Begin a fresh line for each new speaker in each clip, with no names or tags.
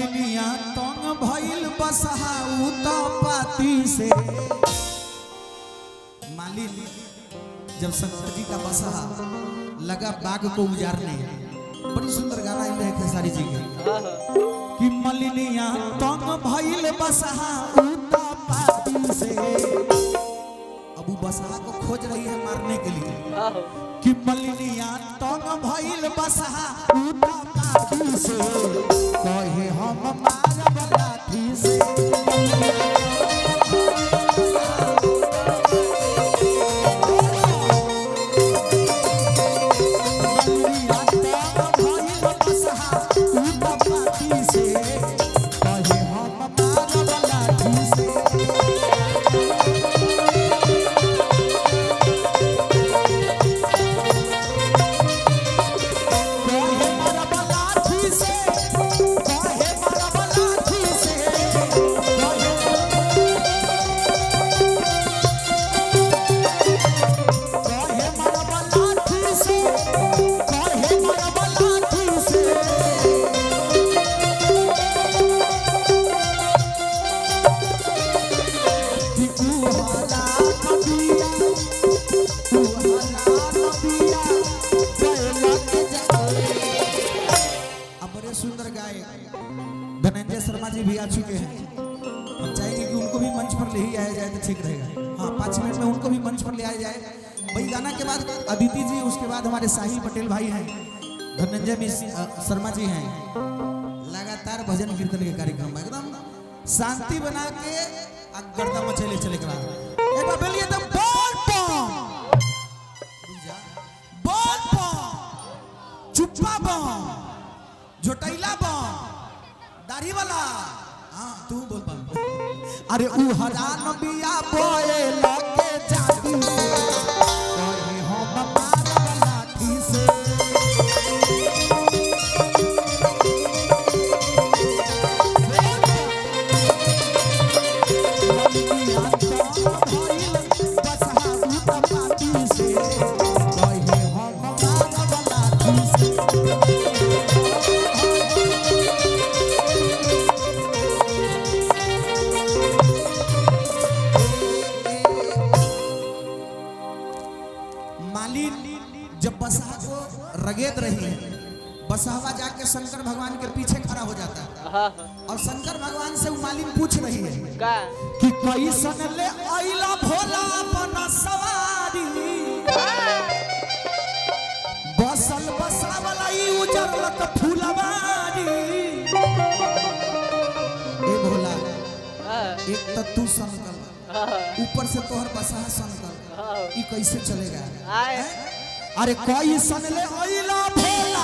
मलिनिया तंग भइल बसहा उता पाती से। मालिन जब शंकर जी का बसहा लगा बाग को उजारने, बड़ी सुंदर गाना है खेसारी जी के कि मलिनिया तंग भइल बसहा उता पाती से। अब वो बसहा को खोज रही है मारने के लिए कि मलिनिया तंग भइल बसहा उता पाती से। कहे हम मारब लाठी से। धनंजय शर्मा जी भी आ चुके हैं। हम चाहेंगे कि उनको भी मंच पर ले ही आया जाए तो ठीक रहेगा। हाँ 5 मिनट में उनको भी मंच पर ले आया जाए। वही गाना के बाद अदिति जी, उसके बाद हमारे साहिल पटेल भाई हैं, धनंजय शर्मा जी हैं। लगातार भजन कीर्तन के कार्यक्रम एकदम शांति बना के गर्दा मचेले चले के बाद एक बार बोलिए तो बोल बम, बोल बम, चुप्पा बम, झोटैला बम, दाढ़ी वाला। हाँ तू बोल बम। अरे उ हरान बिया बोए लगे जाती से। कहे हम मारब लाठी से। जब बसहा को रगेद रही है, बसहवा जाके शंकर भगवान के पीछे खड़ा हो जाता है और शंकर भगवान से मालिन पूछ रही है कि कैसन ले आइला भोला अपना सवारी। बसल बसावला ई उजरलक फूलवारी। ए भोला एक तो तू संकल्प, ऊपर से तोहर बसहा संकल्प, ई कैसे चलेगा? अरे कैसन ले आइला भोला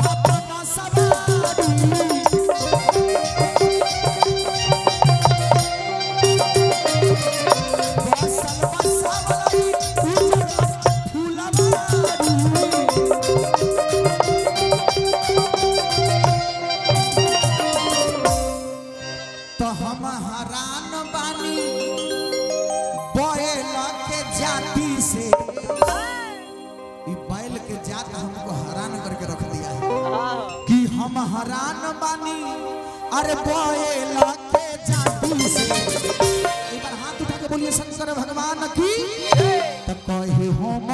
अपना सवारी। बसल बसावला ई उजरलक फूलवारी। तो हम हरान बानी बैल के जाति से। बैल के जात हमको हैरान करके रख दिया है कि हम हैरान बानी। अरे बैल के जाति से। एक बार हाथ उठा के बोलिए शंकर भगवान की। तो कहे हम